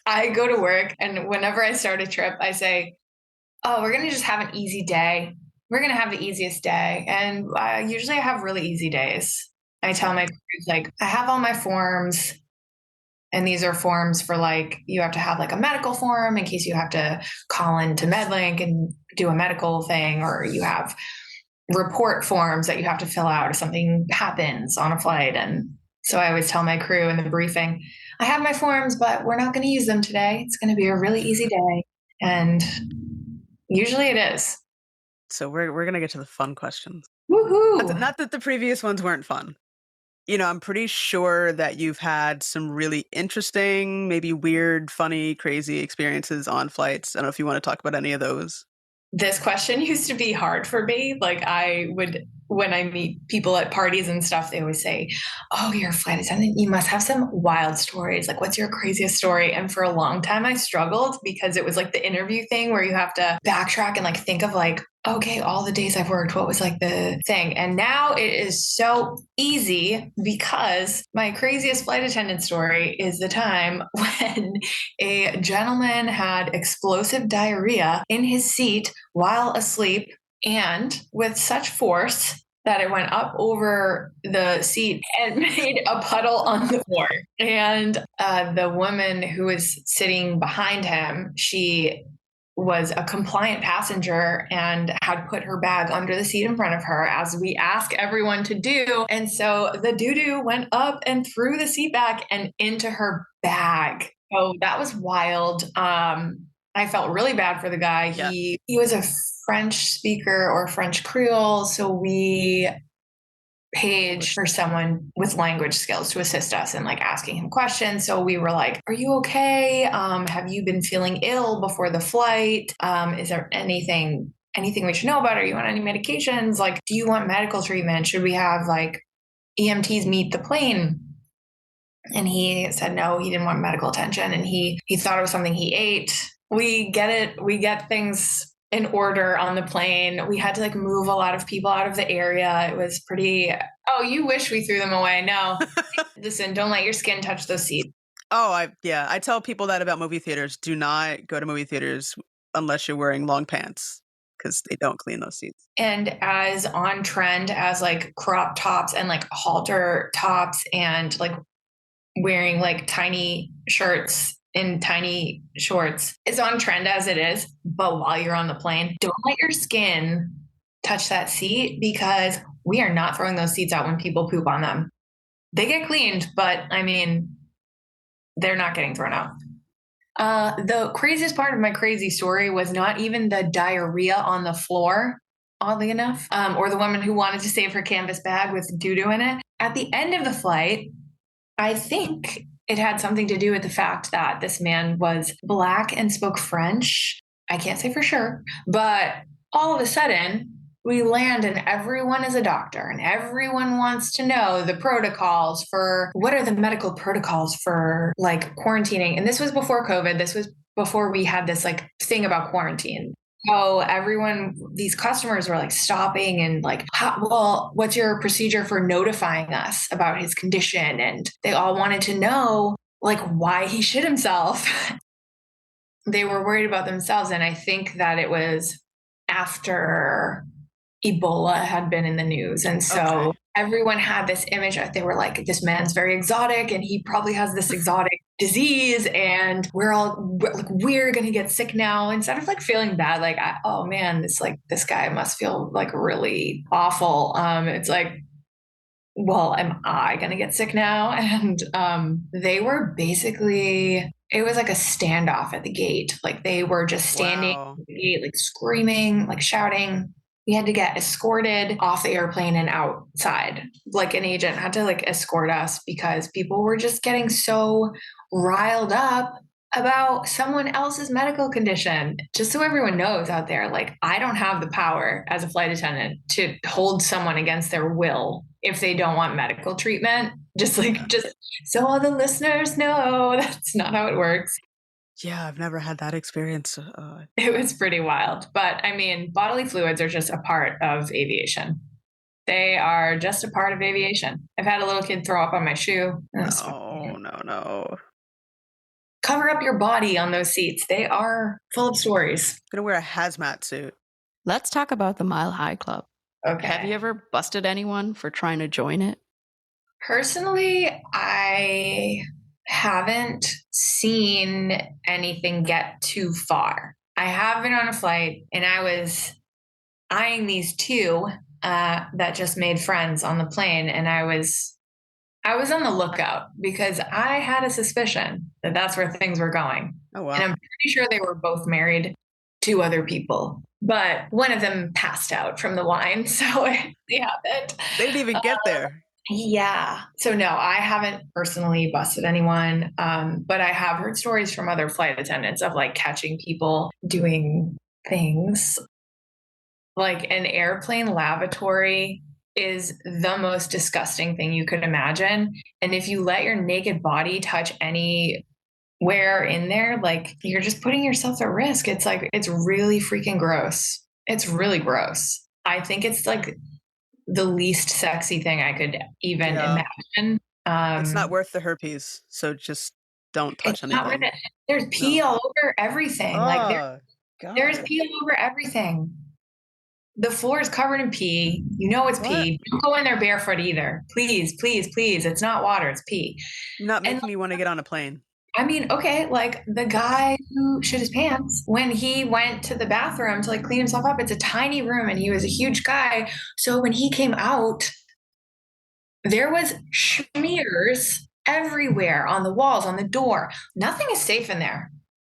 S3: I go to work, and whenever I start a trip, I say, oh, we're going to just have an easy day. We're going to have the easiest day. And usually I have really easy days. I tell my crews, like, I have all my forms. And these are forms for like, you have to have like a medical form in case you have to call into MedLink and do a medical thing, or you have report forms that you have to fill out if something happens on a flight. And so I always tell my crew in the briefing, I have my forms, but we're not going to use them today. It's going to be a really easy day. And usually it is.
S1: So we're going to get to the fun questions.
S3: Woohoo!
S1: Not that the previous ones weren't fun. I'm pretty sure that you've had some really interesting, maybe weird, funny, crazy experiences on flights. I don't know if you want to talk about any of those.
S3: This question used to be hard for me. Like when I meet people at parties and stuff, they always say, oh, you're a flight attendant. You must have some wild stories. Like, what's your craziest story? And for a long time, I struggled because it was like the interview thing where you have to backtrack and like think of like, okay, all the days I've worked, what was like the thing? And now it is so easy because my craziest flight attendant story is the time when a gentleman had explosive diarrhea in his seat while asleep, and with such force that it went up over the seat and made a puddle on the floor. And the woman who was sitting behind him, she was a compliant passenger and had put her bag under the seat in front of her, as we ask everyone to do. And so the doo-doo went up and through the seat back and into her bag. So that was wild. I felt really bad for the guy.
S1: Yeah.
S3: He was a French speaker or French Creole. So we paid for someone with language skills to assist us and like asking him questions. So we were like, are you okay? Have you been feeling ill before the flight? Is there anything we should know about? Are you on any medications? Like, do you want medical treatment? Should we have like EMTs meet the plane? And he said no, he didn't want medical attention. And he thought it was something he ate. We get it. We get things in order on the plane. We had to like move a lot of people out of the area. It was pretty, oh, you wish we threw them away. No, listen, don't let your skin touch those seats.
S1: Oh, I tell people that about movie theaters. Do not go to movie theaters unless you're wearing long pants, because they don't clean those seats.
S3: And as on trend as like crop tops and like halter tops and like wearing like tiny shirts in tiny shorts is on trend as it is. But while you're on the plane, don't let your skin touch that seat, because we are not throwing those seats out when people poop on them. They get cleaned, but I mean, they're not getting thrown out. The craziest part of my crazy story was not even the diarrhea on the floor, oddly enough, or the woman who wanted to save her canvas bag with doo-doo in it. At the end of the flight, I think it had something to do with the fact that this man was Black and spoke French. I can't say for sure, but all of a sudden we land and everyone is a doctor and everyone wants to know the protocols for what are the medical protocols for like quarantining. And this was before COVID. This was before we had this like thing about quarantine. So everyone, these customers were like stopping and like, well, what's your procedure for notifying us about his condition? And they all wanted to know like why he shit himself. They were worried about themselves. And I think that it was after Ebola had been in the news. And so
S1: Okay.
S3: everyone had this image that they were like, this man's very exotic and he probably has this exotic disease and we're going to get sick now. Instead of like feeling bad, like, oh man, this guy must feel like really awful. It's like, well, am I going to get sick now? And they were basically, it was like a standoff at the gate. Like they were just standing
S1: Wow.
S3: at the gate, like screaming, like shouting. We had to get escorted off the airplane and outside. Like an agent had to like escort us because people were just getting so riled up about someone else's medical condition. Just so everyone knows out there, like I don't have the power as a flight attendant to hold someone against their will if they don't want medical treatment. Just so all the listeners know, that's not how it works.
S1: Yeah, I've never had that experience.
S3: It was pretty wild. But I mean, bodily fluids are just a part of aviation. They are just a part of aviation. I've had a little kid throw up on my shoe.
S1: No.
S3: Cover up your body on those seats. They are full of stories.
S1: I'm gonna wear a hazmat suit.
S2: Let's talk about the Mile High Club.
S3: Okay.
S2: Have you ever busted anyone for trying to join it?
S3: Personally, I haven't seen anything get too far. I have been on a flight and I was eyeing these two that just made friends on the plane, and I was on the lookout because I had a suspicion that that's where things were going.
S1: Oh wow.
S3: And I'm pretty sure they were both married to other people, but one of them passed out from the wine, so it happened.
S1: They didn't even get there.
S3: Yeah. So no, I haven't personally busted anyone, but I have heard stories from other flight attendants of like catching people doing things. Like an airplane lavatory is the most disgusting thing you could imagine. And if you let your naked body touch anywhere in there, like you're just putting yourself at risk. It's like, it's really freaking gross. It's really gross. I think it's like the least sexy thing I could even imagine.
S1: It's not worth the herpes, so just don't touch anything.
S3: There's pee all over everything. There's pee all over everything. The floor is covered in pee. You know it's pee. Don't go in there barefoot either. Please, please, please. It's not water. It's pee.
S1: You're not making me want to get on a plane.
S3: I mean, okay, like the guy who shit his pants when he went to the bathroom to like clean himself up, it's a tiny room and he was a huge guy. So when he came out, there was smears everywhere on the walls, on the door. Nothing is safe in there.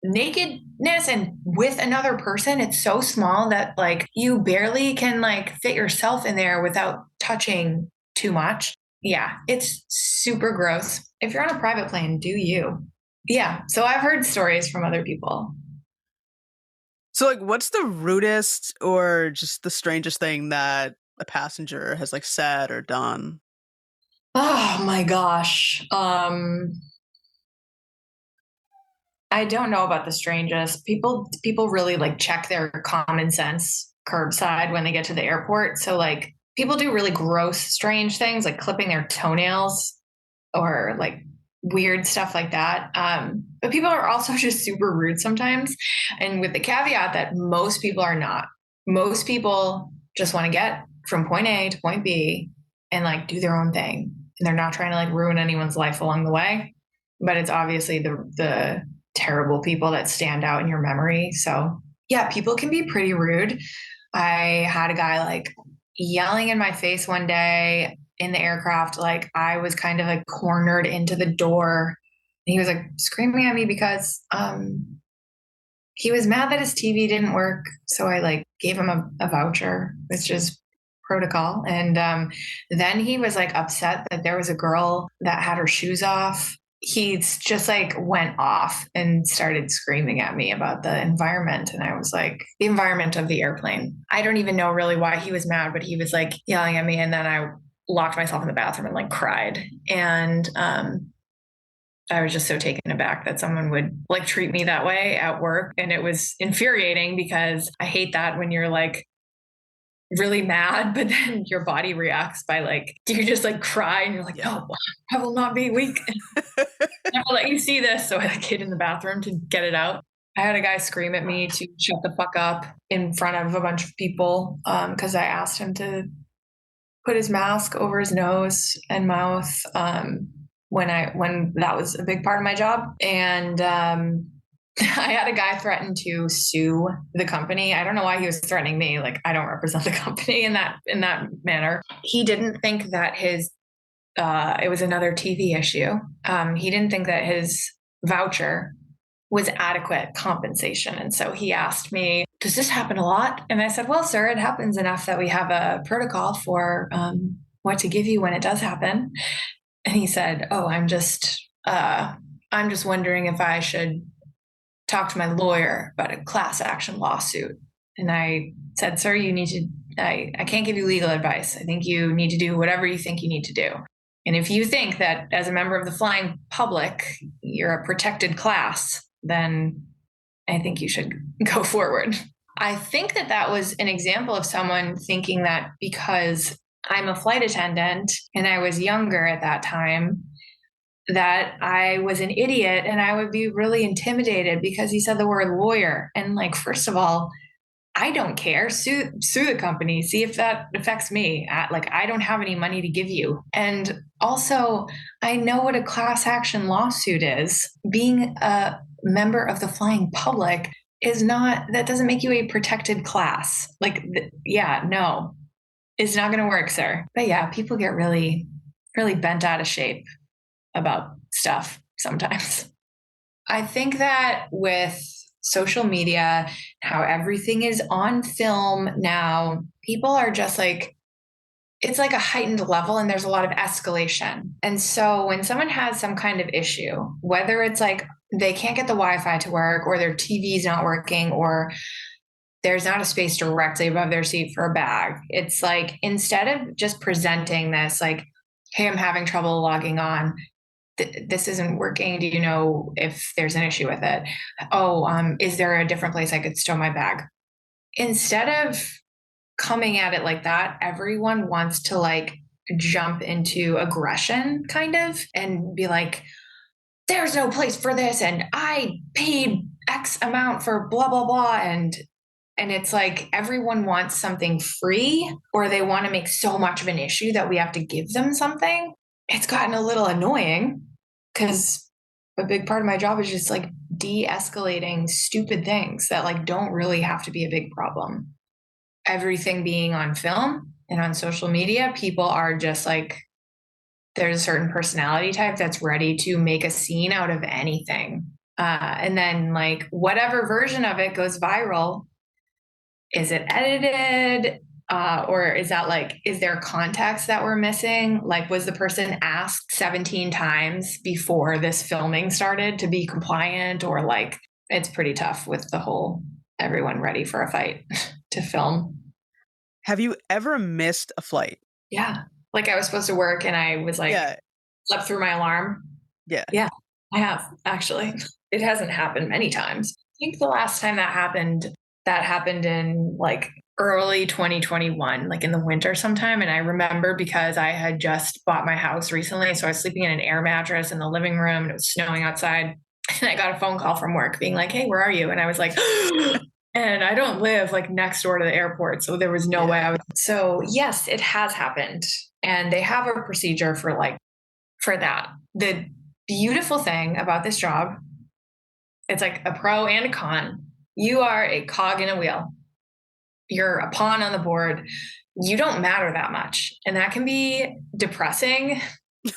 S3: Nakedness and with another person, it's so small that like you barely can like fit yourself in there without touching too much. Yeah, it's super gross. If you're on a private plane, do you? Yeah. So I've heard stories from other people.
S1: So like what's the rudest or just the strangest thing that a passenger has like said or done?
S3: Oh my gosh. I don't know about the strangest. People really like check their common sense curbside when they get to the airport. So like people do really gross, strange things like clipping their toenails or like weird stuff like that. But people are also just super rude sometimes. And with the caveat that most people are not. Most people just want to get from point A to point B and like do their own thing. And they're not trying to like ruin anyone's life along the way. But it's obviously the terrible people that stand out in your memory. So yeah, people can be pretty rude. I had a guy like yelling in my face one day in the aircraft. Like I was kind of like cornered into the door. And he was like screaming at me because he was mad that his TV didn't work. So I like gave him a voucher, which is protocol. And then he was like upset that there was a girl that had her shoes off. He just like went off and started screaming at me about the environment. And I was like, the environment of the airplane. I don't even know really why he was mad, but he was like yelling at me. And then I locked myself in the bathroom and like cried. And I was just so taken aback that someone would like treat me that way at work. And it was infuriating because I hate that when you're like really mad, but then your body reacts by like, you just like cry and you're like, no, I will not be weak. I will let you see this. So I hid in the bathroom to get it out. I had a guy scream at me to shut the fuck up in front of a bunch of people because I asked him to put his mask over his nose and mouth when that was a big part of my job. And I had a guy threaten to sue the company. I don't know why he was threatening me. Like, I don't represent the company in that manner. He didn't think that it was another TV issue. He didn't think that his voucher was adequate compensation. And so he asked me, does this happen a lot? And I said, well, sir, it happens enough that we have a protocol for what to give you when it does happen. And he said, oh, I'm just wondering if I should talk to my lawyer about a class action lawsuit. And I said, sir, you need to, I can't give you legal advice. I think you need to do whatever you think you need to do. And if you think that as a member of the flying public, you're a protected class, then I think you should go forward. I think that was an example of someone thinking that because I'm a flight attendant and I was younger at that time, that I was an idiot and I would be really intimidated because he said the word lawyer. And like, first of all, I don't care. Sue the company. See if that affects me. I don't have any money to give you. And also, I know what a class action lawsuit is. Being a member of the flying public that doesn't make you a protected class. No, it's not going to work, sir. But yeah, people get really, really bent out of shape about stuff sometimes. I think that with social media, how everything is on film now, people are just like, it's like a heightened level and there's a lot of escalation. And so when someone has some kind of issue, whether it's like they can't get the Wi-Fi to work or their TV's not working or there's not a space directly above their seat for a bag, it's like, instead of just presenting this like, hey, I'm having trouble logging on, this isn't working. Do you know if there's an issue with it? Oh, is there a different place I could stow my bag? Instead of coming at it like that, everyone wants to like jump into aggression kind of and be like, there's no place for this. And I paid X amount for blah, blah, blah. And it's like everyone wants something free or they want to make so much of an issue that we have to give them something. It's gotten a little annoying because a big part of my job is just like de-escalating stupid things that like don't really have to be a big problem. Everything being on film and on social media, people are just like, there's a certain personality type that's ready to make a scene out of anything. And then like whatever version of it goes viral. Is it edited? Or is that like, is there context that we're missing? Like, was the person asked 17 times before this filming started to be compliant? Or like, it's pretty tough with the whole everyone ready for a fight to film.
S1: Have you ever missed a flight?
S3: Yeah. Like I was supposed to work and I was like, slept through my alarm.
S1: Yeah.
S3: Yeah, I have actually. It hasn't happened many times. I think the last time that happened in like early 2021, like in the winter sometime. And I remember because I had just bought my house recently. So I was sleeping in an air mattress in the living room and it was snowing outside. And I got a phone call from work being like, hey, where are you? And I was like, and I don't live like next door to the airport. So there was no way I would. So yes, it has happened. And they have a procedure for that. The beautiful thing about this job, it's like a pro and a con. You are a cog in a wheel. You're a pawn on the board. You don't matter that much. And that can be depressing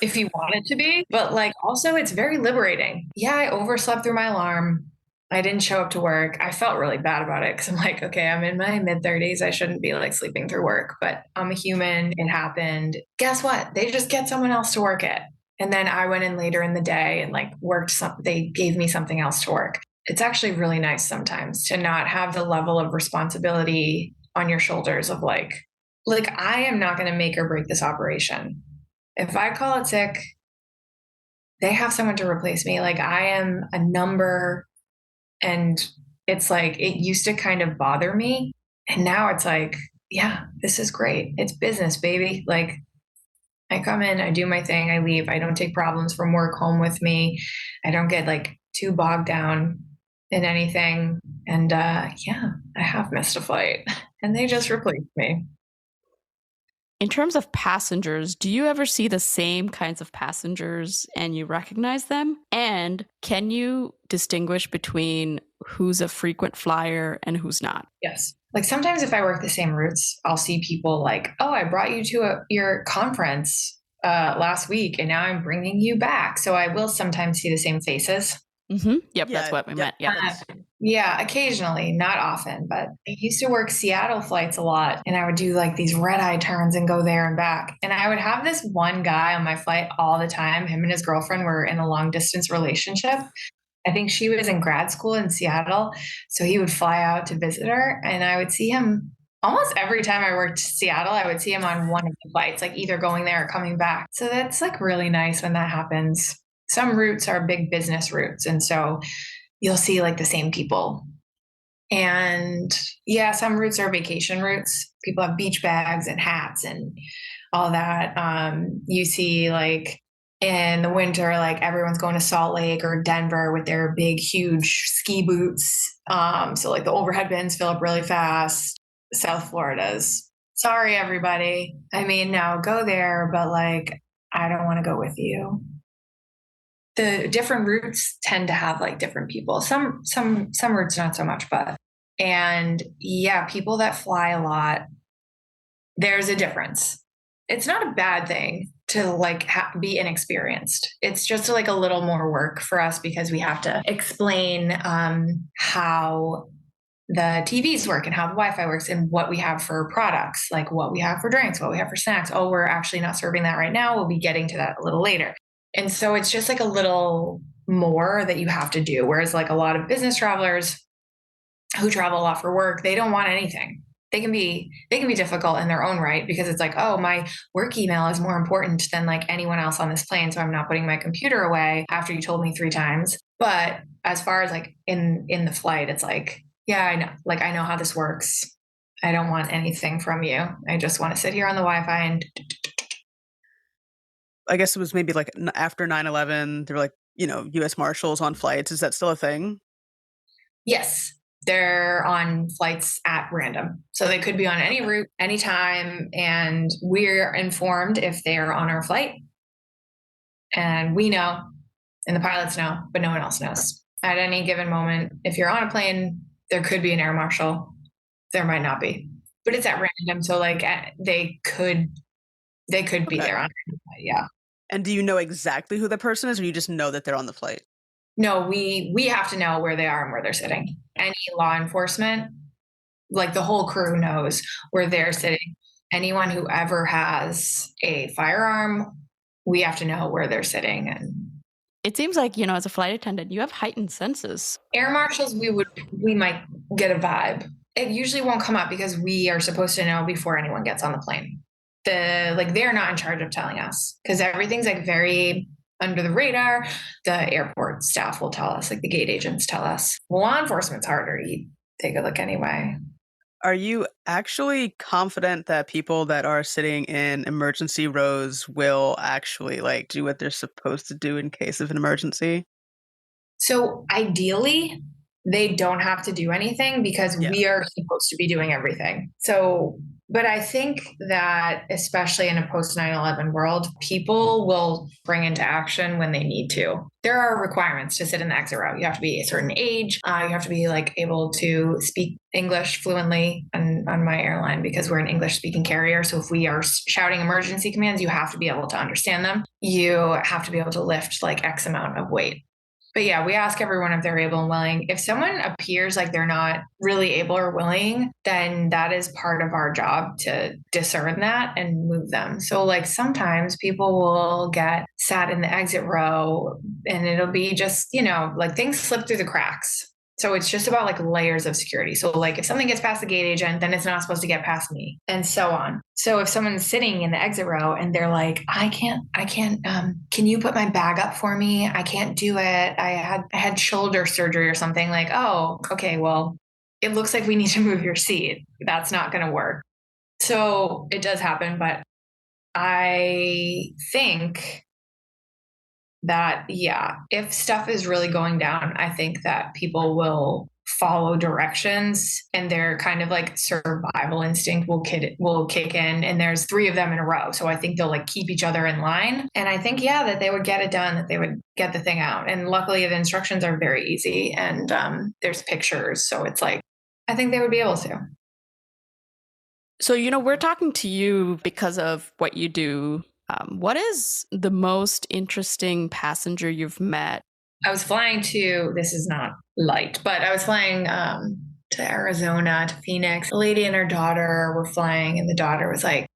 S3: if you want it to be. But like also it's very liberating. Yeah, I overslept through my alarm. I didn't show up to work. I felt really bad about it because I'm like, okay, I'm in my mid-30s. I shouldn't be like sleeping through work, but I'm a human. It happened. Guess what? They just get someone else to work it. And then I went in later in the day and like they gave me something else to work. It's actually really nice sometimes to not have the level of responsibility on your shoulders of like I am not going to make or break this operation. If I call it sick, they have someone to replace me. Like I am a number. And it's like, it used to kind of bother me. And now it's like, yeah, this is great. It's business, baby. Like I come in, I do my thing, I leave. I don't take problems from work home with me. I don't get like too bogged down in anything. And yeah, I have missed a flight and they just replaced me.
S2: In terms of passengers, do you ever see the same kinds of passengers and you recognize them? And can you distinguish between who's a frequent flyer and who's not?
S3: Yes. Like sometimes if I work the same routes, I'll see people like, oh, I brought you to your conference last week and now I'm bringing you back. So I will sometimes see the same faces.
S2: Mm-hmm. Yep,
S1: Yeah,
S2: that's what we meant. Yeah.
S3: Yeah, occasionally, not often, but I used to work Seattle flights a lot and I would do like these red eye turns and go there and back. And I would have this one guy on my flight all the time. Him and his girlfriend were in a long distance relationship. I think she was in grad school in Seattle. So he would fly out to visit her and I would see him almost every time I worked Seattle. I would see him on one of the flights, like either going there or coming back. So that's like really nice when that happens. Some routes are big business routes. And so you'll see like the same people. And yeah, some routes are vacation routes. People have beach bags and hats and all that. You see like in the winter, like everyone's going to Salt Lake or Denver with their big, huge ski boots. So like the overhead bins fill up really fast. South Florida's, sorry, everybody. I mean, now go there, but like, I don't want to go with you. The different routes tend to have like different people. Some routes not so much, but and yeah, people that fly a lot, there's a difference. It's not a bad thing to like be inexperienced. It's just like a little more work for us because we have to explain how the TVs work and how the Wi-Fi works and what we have for products, like what we have for drinks, what we have for snacks. Oh, we're actually not serving that right now. We'll be getting to that a little later. And so it's just like a little more that you have to do. Whereas like a lot of business travelers who travel a lot for work, they don't want anything. They can be difficult in their own right because it's like, oh, my work email is more important than like anyone else on this plane. So I'm not putting my computer away after you told me 3 times. But as far as like in the flight, it's like, yeah, I know. Like, I know how this works. I don't want anything from you. I just want to sit here on the Wi-Fi and
S1: I guess it was maybe like after 9/11, there were like, U.S. Marshals on flights. Is that still a thing?
S3: Yes, they're on flights at random. So they could be on any route, anytime. And we're informed if they're on our flight. And we know, and the pilots know, but no one else knows. At any given moment, if you're on a plane, there could be an air marshal. There might not be. But it's at random. So like they could be there on our flight, yeah.
S1: And do you know exactly who the person is, or you just know that they're on the flight?
S3: No, we have to know where they are and where they're sitting. Any law enforcement, like the whole crew knows where they're sitting. Anyone who ever has a firearm, we have to know where they're sitting. And
S2: it seems like, as a flight attendant, you have heightened senses.
S3: Air marshals, we might get a vibe. It usually won't come up because we are supposed to know before anyone gets on the plane. They're not in charge of telling us because everything's like very under the radar. The airport staff will tell us, like the gate agents tell us. Law enforcement's harder. You take a look anyway.
S1: Are you actually confident that people that are sitting in emergency rows will actually like do what they're supposed to do in case of an emergency?
S3: So ideally, they don't have to do anything because we are supposed to be doing everything. So, but I think that especially in a post 9/11 world, people will spring into action when they need to. There are requirements to sit in the exit row. You have to be a certain age. You have to be like able to speak English fluently on my airline because we're an English speaking carrier. So if we are shouting emergency commands, you have to be able to understand them. You have to be able to lift like X amount of weight. But yeah, we ask everyone if they're able and willing. If someone appears like they're not really able or willing, then that is part of our job to discern that and move them. So like sometimes people will get sat in the exit row and it'll be just, like things slip through the cracks. So it's just about like layers of security. So like if something gets past the gate agent, then it's not supposed to get past me and so on. So if someone's sitting in the exit row and they're like, I can't, can you put my bag up for me? I can't do it. I had shoulder surgery or something. Like, oh, okay, well, it looks like we need to move your seat. That's not going to work. So it does happen. But I think that, yeah, if stuff is really going down, I think that people will follow directions and their kind of like survival instinct will kick in, and there's 3 of them in a row. So I think they'll like keep each other in line. And I think, yeah, that they would get it done, that they would get the thing out. And luckily the instructions are very easy, and there's pictures. So it's like, I think they would be able to.
S2: So, we're talking to you because of what you do. What is the most interesting passenger you've met?
S3: I was flying this is not light, but I was flying to Arizona, to Phoenix. A lady and her daughter were flying, and the daughter was like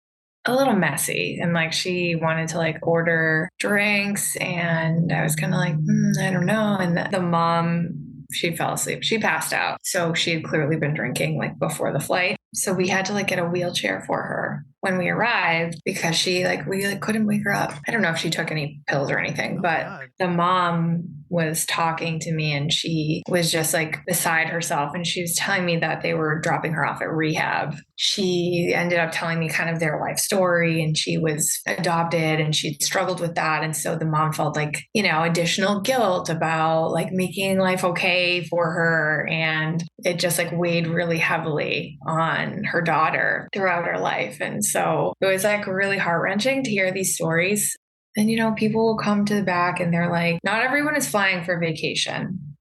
S3: a little messy, and like she wanted to like order drinks, and I was kind of like, I don't know. And the mom, she fell asleep. She passed out. So she had clearly been drinking like before the flight. So we had to like get a wheelchair for her when we arrived, because we couldn't wake her up. I don't know if she took any pills or anything, but the mom was talking to me, and she was just like beside herself, and she was telling me that they were dropping her off at rehab. She ended up telling me kind of their life story, and she was adopted and she'd struggled with that. And so the mom felt like, additional guilt about like making life okay for her. And it just like weighed really heavily on her daughter throughout her life. And so it was like really heart-wrenching to hear these stories. And, people will come to the back and they're like, not everyone is flying for vacation.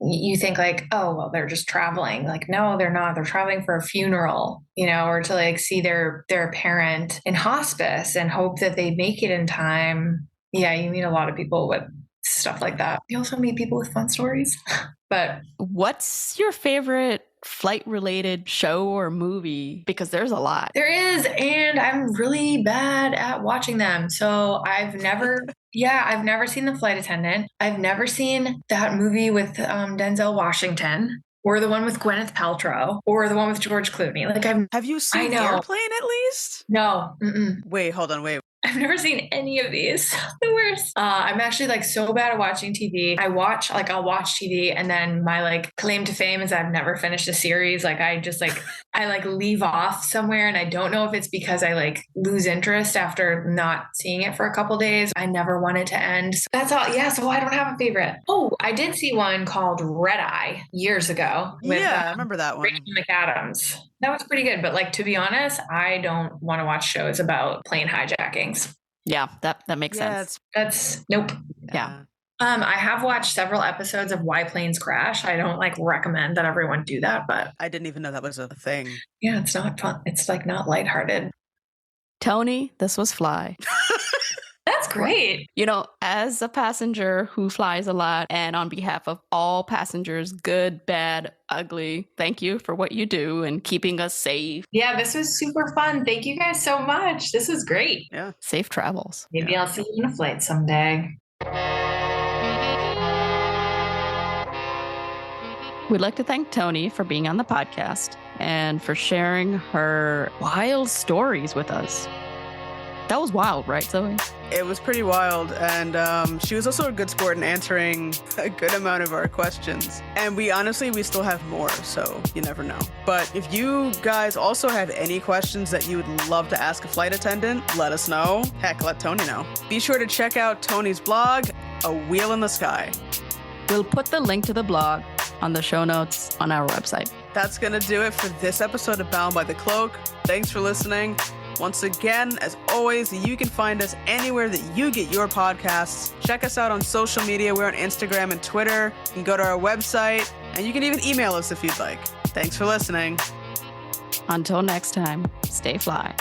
S3: You think like, oh, well, they're just traveling. Like, no, they're not. They're traveling for a funeral, or to like see their parent in hospice and hope that they make it in time. Yeah, you meet a lot of people with stuff like that. You also meet people with fun stories. But
S2: what's your favorite flight-related show or movie? Because there's a lot.
S3: There is, and I'm really bad at watching them. So I've never seen The Flight Attendant. I've never seen that movie with Denzel Washington, or the one with Gwyneth Paltrow, or the one with George Clooney. Like,
S1: have you seen Airplane at least?
S3: No.
S1: Wait, hold on.
S3: I've never seen any of these. The worst. I'm actually like so bad at watching TV. I'll watch TV, and then my like claim to fame is I've never finished a series. Like I leave off somewhere, and I don't know if it's because I like lose interest after not seeing it for a couple days. I never want it to end. So that's all. Yeah. So I don't have a favorite. Oh, I did see one called Red Eye years ago.
S1: I remember that one.
S3: Rachel McAdams. That was pretty good. But like, to be honest, I don't want to watch shows about plane hijackings.
S2: Yeah, that makes sense.
S3: That's nope.
S2: Yeah.
S3: I have watched several episodes of Why Planes Crash. I don't like recommend that everyone do that, but
S1: I didn't even know that was a thing.
S3: Yeah, it's not fun. It's like not lighthearted.
S2: Toni, this was Fly.
S3: That's great.
S2: As a passenger who flies a lot, and on behalf of all passengers, good, bad, ugly, thank you for what you do and keeping us safe.
S3: Yeah, this was super fun. Thank you guys so much. This was great.
S1: Yeah.
S2: Safe travels.
S3: Maybe I'll see you on a flight someday.
S2: We'd like to thank Toni for being on the podcast and for sharing her wild stories with us. That was wild, right, Zoe?
S1: It was pretty wild, and she was also a good sport in answering a good amount of our questions. And we still have more, so you never know. But if you guys also have any questions that you would love to ask a flight attendant, let us know. Heck, let Toni know. Be sure to check out Toni's blog, A Wheel in the Sky.
S2: We'll put the link to the blog on the show notes on our website.
S1: That's going to do it for this episode of Bound by the Cloak. Thanks for listening. Once again, as always, you can find us anywhere that you get your podcasts. Check us out on social media. We're on Instagram and Twitter. You can go to our website, and you can even email us if you'd like. Thanks for listening.
S2: Until next time, stay fly.